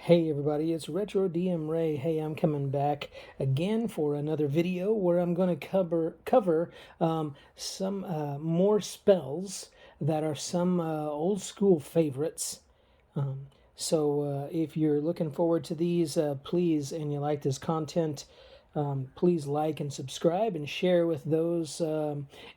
Hey everybody, it's Retro DM Ray. Hey, I'm coming back again for another video where I'm going to cover some more spells that are some old school favorites. So if you're looking forward to these, please, and you like this content, please like and subscribe and share with those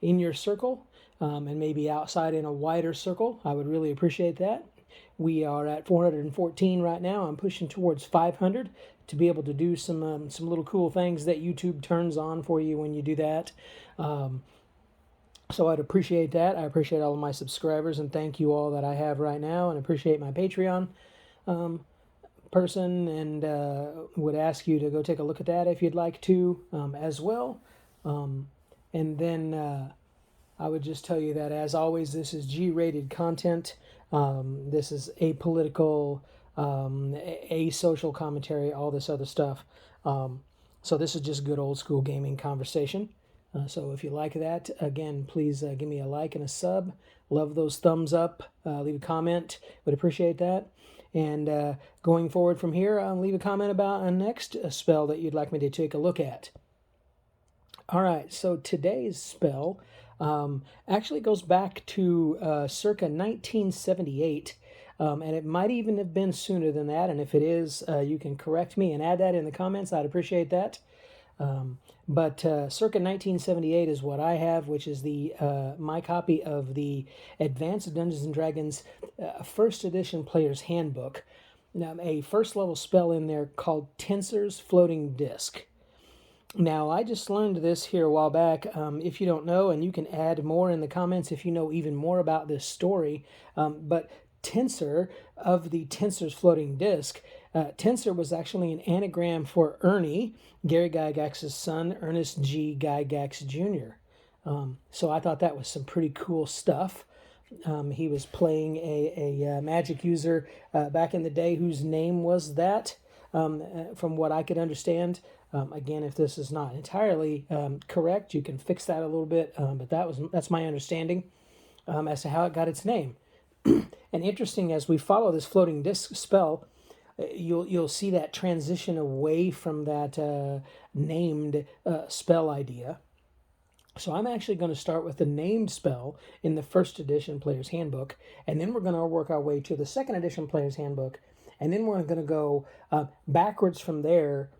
in your circle and maybe outside in a wider circle. I would really appreciate that. We are at 414 right now. I'm pushing towards 500 to be able to do some little cool things that YouTube turns on for you when you do that. So I'd appreciate that. I appreciate all of my subscribers and thank you all that I have right now, and appreciate my Patreon person, and would ask you to go take a look at that if you'd like to as well. And then I would just tell you that, as always, this is G-rated content. This is apolitical, asocial commentary, all this other stuff. So this is just good old school gaming conversation. So if you like that, again, please give me a like and a sub. Love those thumbs up. Leave a comment. Would appreciate that. And going forward from here, leave a comment about a next spell that you'd like me to take a look at. All right, so today's spell actually goes back to circa 1978, and it might even have been sooner than that. And if it is, you can correct me and add that in the comments. I'd appreciate that. But circa 1978 is what I have, which is the my copy of the Advanced Dungeons and Dragons First Edition Player's Handbook. Now, a first level spell in there called Tensor's Floating Disc. Now, I just learned this here a while back. If you don't know, and you can add more in the comments if you know even more about this story, but Tensor of the Tensor's Floating Disc, Tensor was actually an anagram for Ernie, Gary Gygax's son, Ernest G. Gygax Jr. So I thought that was some pretty cool stuff. He was playing a magic user back in the day whose name was that, from what I could understand. Again, if this is not entirely correct, you can fix that a little bit, but that's my understanding as to how it got its name. And interesting, as we follow this floating disc spell, you'll see that transition away from that named spell idea. So I'm actually going to start with the named spell in the first edition Player's Handbook, and then we're going to work our way to the second edition Player's Handbook, and then we're going to go backwards from there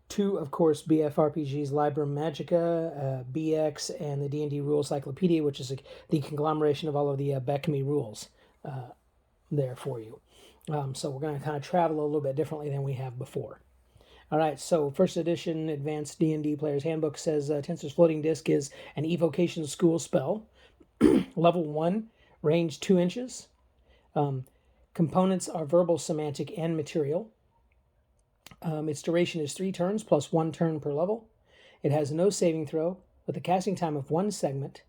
to, of course, BFRPG's Libram, Magica, BX, and the D&D Rules Cyclopedia, which is the conglomeration of all of the BECMI rules there for you. So we're going to kind of travel a little bit differently than we have before. All right, so first edition Advanced D&D Player's Handbook says Tensor's Floating Disc is an evocation school spell. Level 1, range 2 inches. Components are verbal, semantic, and material. Its duration is 3 turns plus 1 turn per level. It has no saving throw with a casting time of 1 segment,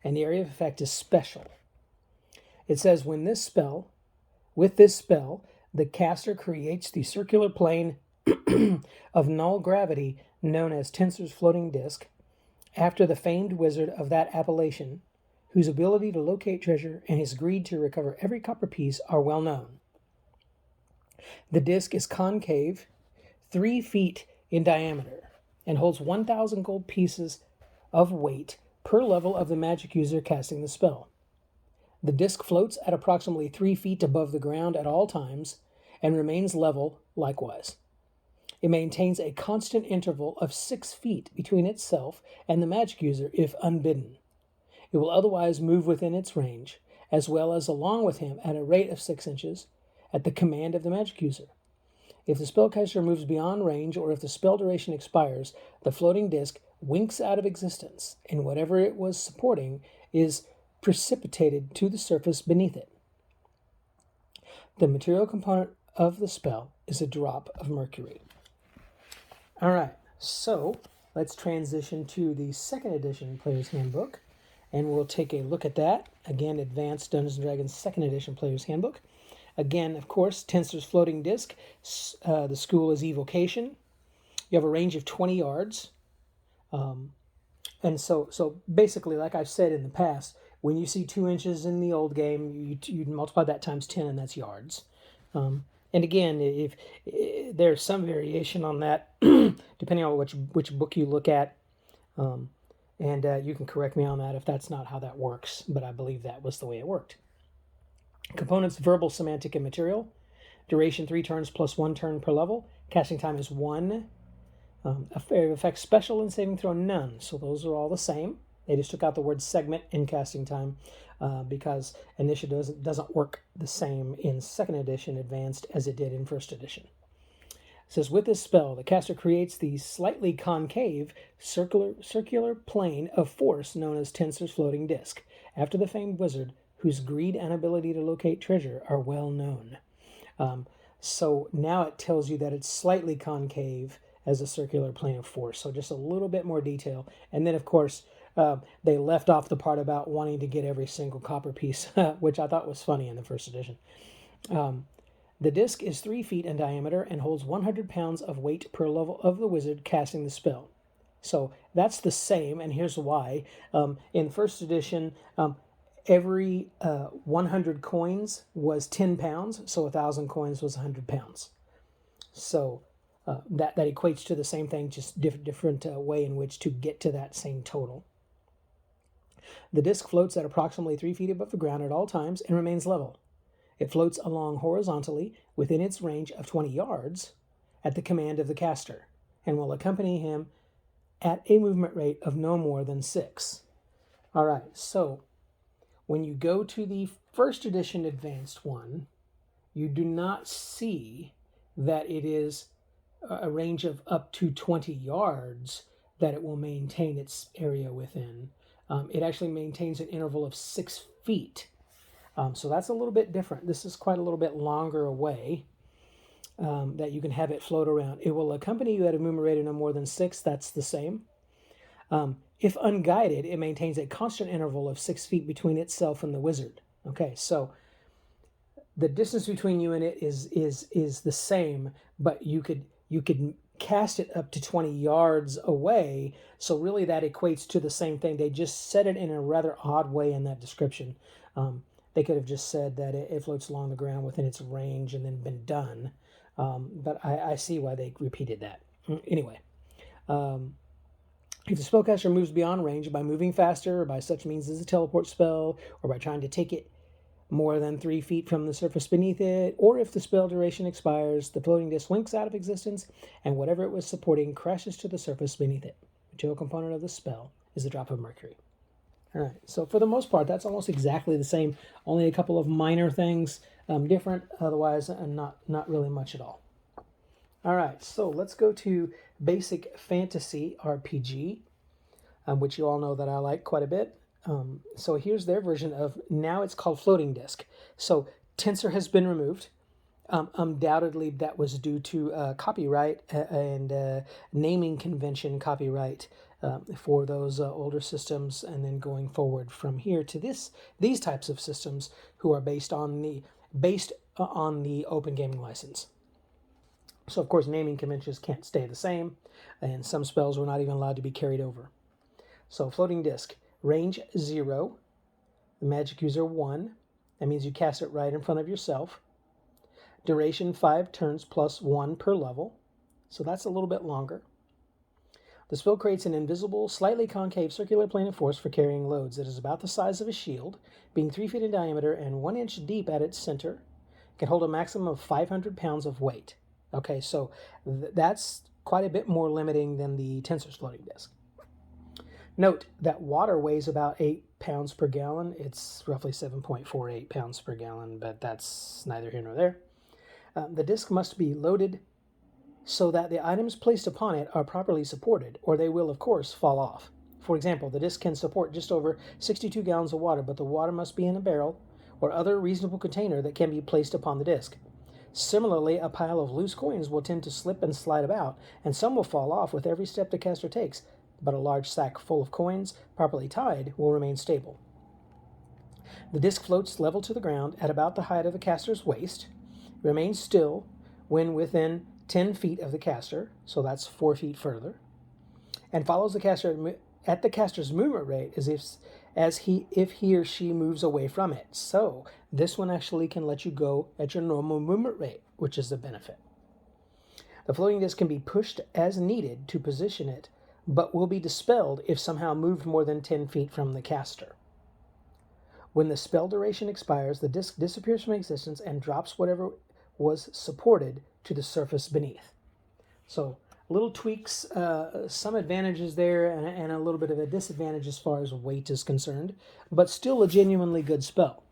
and the area of effect is special. It says with this spell, the caster creates the circular plane of null gravity known as Tensor's Floating Disc after the famed wizard of that appellation, whose ability to locate treasure and his greed to recover every copper piece are well known. The disc is concave, 3 feet in diameter, and holds 1,000 gold pieces of weight per level of the magic user casting the spell. The disc floats at approximately 3 feet above the ground at all times and remains level likewise. It maintains a constant interval of 6 feet between itself and the magic user if unbidden. It will otherwise move within its range, as well as along with him at a rate of 6 inches, at the command of the magic user. If the spellcaster moves beyond range, or if the spell duration expires, the floating disc winks out of existence, and whatever it was supporting is precipitated to the surface beneath it. The material component of the spell is a drop of mercury. All right, so let's transition to the second edition Player's Handbook, and we'll take a look at that. Again, Advanced Dungeons & Dragons second edition Player's Handbook. Again, of course, Tensor's Floating Disc. The school is evocation. You have a range of 20 yards. And so basically, like I've said in the past, when you see 2 inches in the old game, you multiply that times 10, and that's yards. And And again, if there's some variation on that, depending on which book you look at, and you can correct me on that if that's not how that works, but I believe that was the way it worked. Components: verbal, semantic, and material. Duration 3 turns plus 1 turn per level. Casting time is 1. Effects: special and saving throw none. So those are all the same. They just took out the word segment in casting time because initiative doesn't work the same in 2nd edition Advanced as it did in 1st edition. It says, with this spell, the caster creates the slightly concave circular plane of force known as Tensor's floating disc, after the famed wizard whose greed and ability to locate treasure are well known. So now it tells you that it's slightly concave as a circular plane of force. So just a little bit more detail. And then, of course, they left off the part about wanting to get every single copper piece, which I thought was funny in the 1st edition. The disc is 3 feet in diameter and holds 100 pounds of weight per level of the wizard casting the spell. So that's the same, and here's why. In 1st edition, every 100 coins was 10 pounds, so 1,000 coins was 100 pounds. So that equates to the same thing, just different way in which to get to that same total. The disc floats at approximately 3 feet above the ground at all times and remains level. It floats along horizontally within its range of 20 yards at the command of the caster and will accompany him at a movement rate of no more than 6. All right, so when you go to the 1st edition Advanced one, you do not see that it is a range of up to 20 yards that it will maintain its area within. It actually maintains an interval of 6 feet. So that's a little bit different. This is quite a little bit longer away that you can have it float around. It will accompany you at a movement rate of no more than 6. That's the same. If unguided, it maintains a constant interval of 6 feet between itself and the wizard. Okay, so the distance between you and it is the same, but you could cast it up to 20 yards away. So really that equates to the same thing. They just said it in a rather odd way in that description. They could have just said that it floats along the ground within its range and then been done. But I see why they repeated that. Anyway, if the spellcaster moves beyond range by moving faster or by such means as a teleport spell or by trying to take it more than 3 feet from the surface beneath it, or if the spell duration expires, the floating disc winks out of existence and whatever it was supporting crashes to the surface beneath it. The material component of the spell is a drop of mercury. All right, so for the most part, that's almost exactly the same, only a couple of minor things different, otherwise not really much at all. All right, so let's go to Basic Fantasy RPG, which you all know that I like quite a bit. So here's their version of, now it's called Floating Disc. So Tensor has been removed. Undoubtedly that was due to copyright and naming convention copyright for those older systems, and then going forward from here to these types of systems who are based on the open gaming license. So of course naming conventions can't stay the same, and some spells were not even allowed to be carried over. So Floating Disc, range 0, the magic user 1. That means you cast it right in front of yourself. Duration 5 turns plus 1 per level, so that's a little bit longer. The spell creates an invisible, slightly concave circular plane of force for carrying loads. It is about the size of a shield, being 3 feet in diameter and 1 inch deep at its center. It can hold a maximum of 500 pounds of weight. Okay, so that's quite a bit more limiting than the Tensor's floating disc. Note that water weighs about 8 pounds per gallon. It's roughly 7.48 pounds per gallon, but that's neither here nor there. The disc must be loaded so that the items placed upon it are properly supported, or they will, of course, fall off. For example, the disc can support just over 62 gallons of water, but the water must be in a barrel or other reasonable container that can be placed upon the disc. Similarly, a pile of loose coins will tend to slip and slide about, and some will fall off with every step the caster takes, but a large sack full of coins, properly tied, will remain stable. The disc floats level to the ground at about the height of the caster's waist, remains still when within 10 feet of the caster, so that's 4 feet further, and follows the caster at the caster's movement rate if he or she moves away from it. So this one actually can let you go at your normal movement rate, which is a benefit. The floating disc can be pushed as needed to position it, but will be dispelled if somehow moved more than 10 feet from the caster. When the spell duration expires, the disc disappears from existence and drops whatever was supported to the surface beneath. So little tweaks, some advantages there, and a little bit of a disadvantage as far as weight is concerned, but still a genuinely good spell.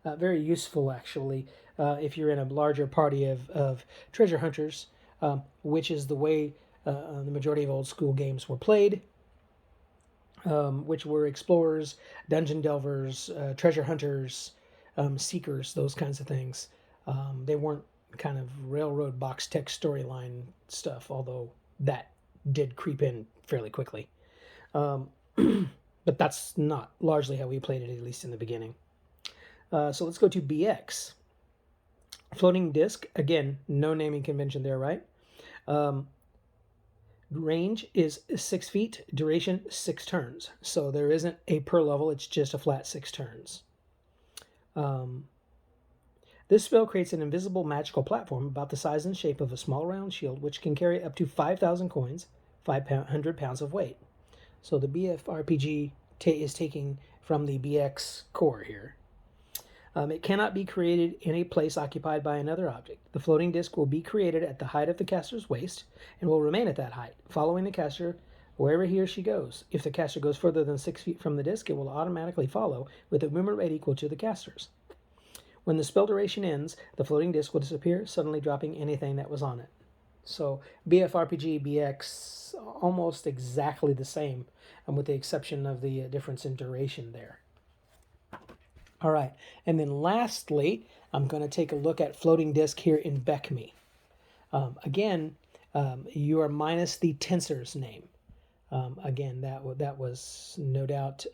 Very useful, actually, if you're in a larger party of treasure hunters, which is the way the majority of old school games were played, which were explorers, dungeon delvers, treasure hunters, seekers, those kinds of things. They weren't kind of railroad box text storyline stuff, although that did creep in fairly quickly. But that's not largely how we played it, at least in the beginning. So let's go to BX. Floating disc, again, no naming convention there, right? Range is 6 feet, duration 6 turns. So there isn't a per level, it's just a flat 6 turns. This spell creates an invisible magical platform about the size and shape of a small round shield, which can carry up to 5,000 coins, 500 pounds of weight. So the BFRPG is taking from the BX core here. It cannot be created in a place occupied by another object. The floating disc will be created at the height of the caster's waist and will remain at that height, following the caster wherever he or she goes. If the caster goes further than 6 feet from the disc, it will automatically follow with a movement rate equal to the caster's. When the spell duration ends, the floating disc will disappear, suddenly dropping anything that was on it. So BFRPG, BX, almost exactly the same, with the exception of the difference in duration there. All right, and then lastly, I'm going to take a look at floating disc here in BECMI. Again, you are minus the tensor's name. Again, that was no doubt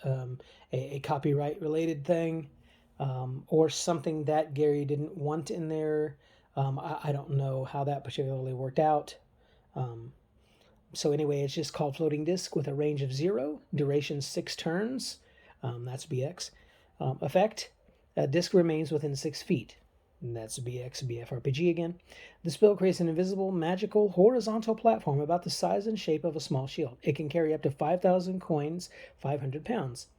a copyright-related thing, or something that Gary didn't want in there. I don't know how that particularly worked out. So anyway, it's just called floating disc with a range of 0, duration 6 turns. That's BX. Effect, disc remains within 6 feet. And that's BX, BFRPG again. The spell creates an invisible, magical, horizontal platform about the size and shape of a small shield. It can carry up to 5,000 coins, 500 pounds.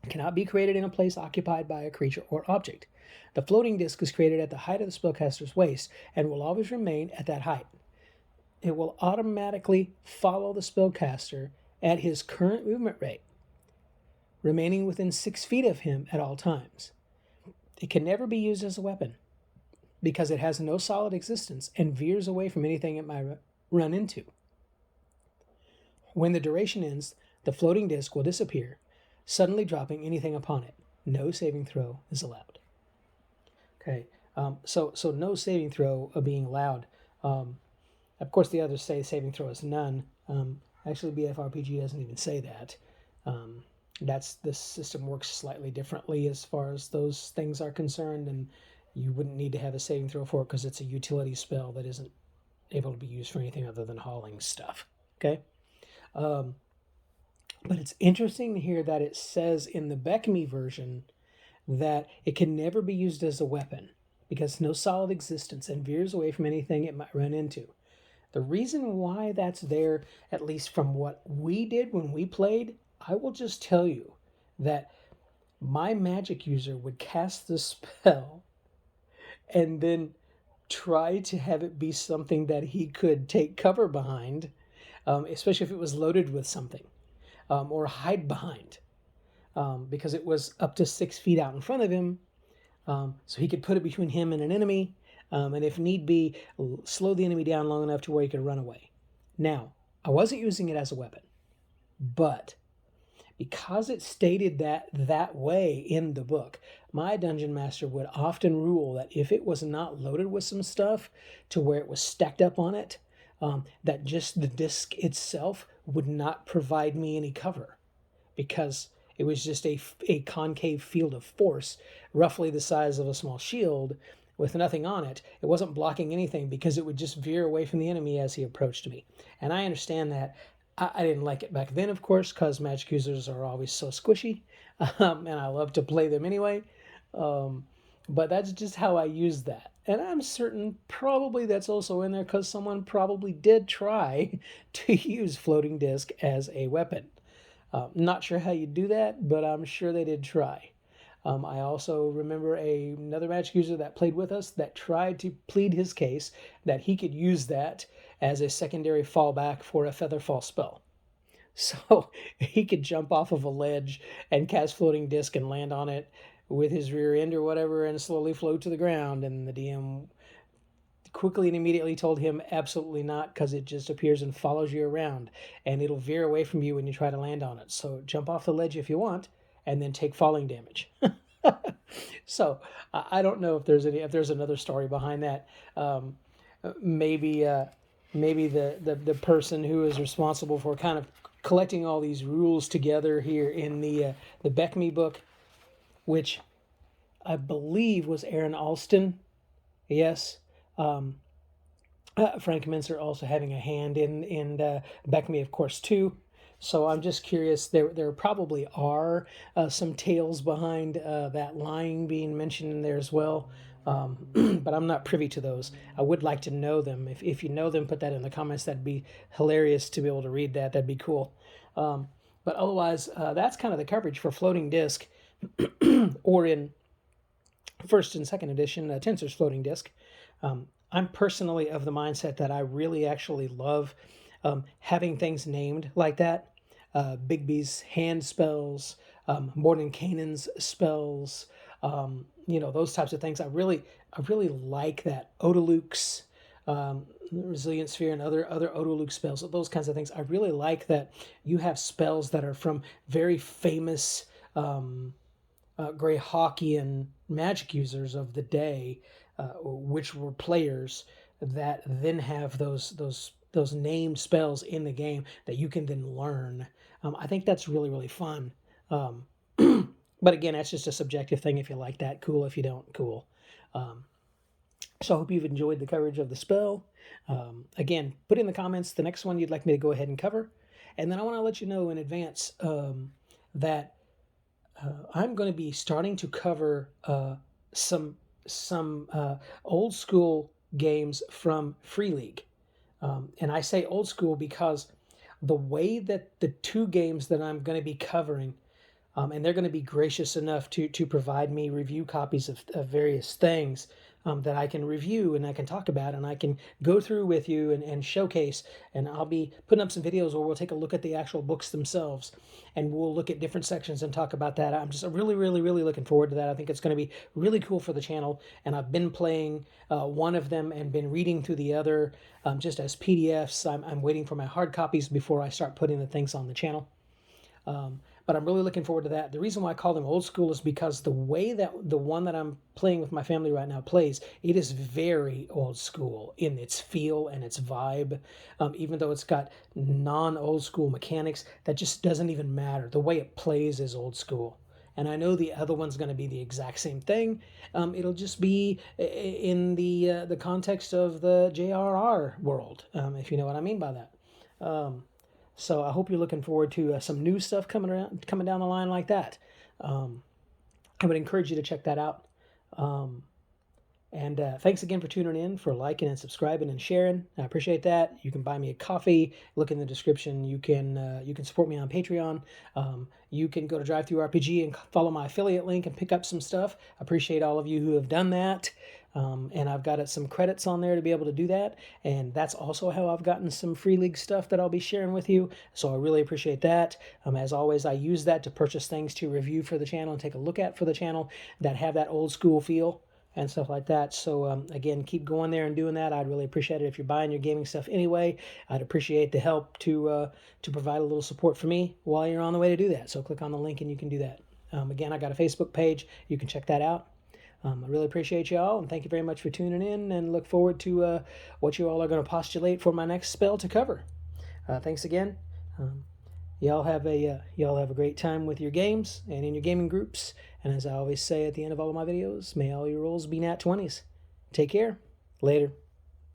It cannot be created in a place occupied by a creature or object. The floating disc is created at the height of the spellcaster's waist and will always remain at that height. It will automatically follow the spellcaster at his current movement rate, remaining within 6 feet of him at all times. It can never be used as a weapon because it has no solid existence and veers away from anything it might run into. When the duration ends, the floating disc will disappear, suddenly dropping anything upon it. No saving throw is allowed. Okay, so no saving throw being allowed. Of course, the others say saving throw is none. Actually, BFRPG doesn't even say that. This system works slightly differently as far as those things are concerned, and you wouldn't need to have a saving throw for it because it's a utility spell that isn't able to be used for anything other than hauling stuff. Okay, but it's interesting to hear that it says in the BECMI version that it can never be used as a weapon because no solid existence and veers away from anything it might run into. The reason why that's there, at least from what we did when we played, I will just tell you that my magic user would cast the spell and then try to have it be something that he could take cover behind, especially if it was loaded with something, or hide behind, because it was up to 6 feet out in front of him, so he could put it between him and an enemy, and if need be, slow the enemy down long enough to where he could run away. Now, I wasn't using it as a weapon, but because it stated that way in the book, my dungeon master would often rule that if it was not loaded with some stuff to where it was stacked up on it, that just the disc itself would not provide me any cover because it was just a concave field of force, roughly the size of a small shield with nothing on it. It wasn't blocking anything because it would just veer away from the enemy as he approached me. And I understand that. I didn't like it back then, of course, because magic users are always so squishy, and I love to play them anyway. Um, but that's just how I use that. And I'm certain probably that's also in there because someone probably did try to use floating disc as a weapon. Not sure how you do that, but I'm sure they did try. I also remember another magic user that played with us that tried to plead his case that he could use that as a secondary fallback for a feather fall spell. So he could jump off of a ledge and cast floating disc and land on it with his rear end or whatever and slowly float to the ground. And the DM quickly and immediately told him absolutely not, because it just appears and follows you around and it'll veer away from you when you try to land on it. So jump off the ledge if you want and then take falling damage. So I don't know if there's another story behind that. Maybe maybe the person who is responsible for kind of collecting all these rules together here in the BECMI book, which I believe was Aaron Alston. Yes. Frank Mincer also having a hand in BECMI, of course, too. So I'm just curious. There probably are some tales behind that line being mentioned in there as well, but I'm not privy to those. I would like to know them. If you know them, put that in the comments. That'd be hilarious to be able to read that. That'd be cool. But otherwise, that's kind of the coverage for floating disc, or in first and second edition, Tensor's floating disc. I'm personally of the mindset that I really actually love having things named like that. Bigby's hand spells, Mordenkainen's spells, those types of things. I really like that. Odaluk's Resilient Sphere and other Odaluk spells, those kinds of things. I really like that you have spells that are from very famous Greyhawkian magic users of the day, which were players that then have those named spells in the game that you can then learn. I think that's really fun. But again, that's just a subjective thing. If you like that, cool. If you don't, cool. So I hope you've enjoyed the coverage of the spell. Again, put in the comments the next one you'd like me to go ahead and cover. And then I want to let you know in advance that I'm going to be starting to cover some old school games from Free League. And I say old school because the way that the two games that I'm going to be covering, and they're going to be gracious enough to provide me review copies of various things that I can review and I can talk about and I can go through with you and showcase. And I'll be putting up some videos where we'll take a look at the actual books themselves and we'll look at different sections and talk about that. I'm just really looking forward to that. I think it's going to be really cool for the channel. And I've been playing one of them and been reading through the other just as PDFs. I'm waiting for my hard copies before I start putting the things on the channel. But I'm really looking forward to that. The reason why I call them old school is because the way that the one that I'm playing with my family right now plays, it is very old school in its feel and its vibe. Even though it's got non-old school mechanics, that just doesn't even matter. The way it plays is old school. And I know the other one's going to be the exact same thing. It'll just be in the context of the JRR world, if you know what I mean by that. So I hope you're looking forward to some new stuff coming down the line like that. I would encourage you to check that out. And thanks again for tuning in, for liking and subscribing and sharing. I appreciate that. You can buy me a coffee. Look in the description. You can support me on Patreon. You can go to DriveThruRPG and follow my affiliate link and pick up some stuff. I appreciate all of you who have done that. And I've got some credits on there to be able to do that. And that's also how I've gotten some Free League stuff that I'll be sharing with you. So I really appreciate that. As always, I use that to purchase things to review for the channel and take a look at for the channel that have that old school feel and stuff like that. So again, keep going there and doing that. I'd really appreciate it. If you're buying your gaming stuff anyway, I'd appreciate the help to provide a little support for me while you're on the way to do that. So click on the link and you can do that. Again, I got a Facebook page. You can check that out. I really appreciate you all, and thank you very much for tuning in, and look forward to what you all are going to postulate for my next spell to cover. Thanks again. Y'all have a great time with your games and in your gaming groups. And as I always say at the end of all of my videos, may all your rolls be nat 20s. Take care. Later.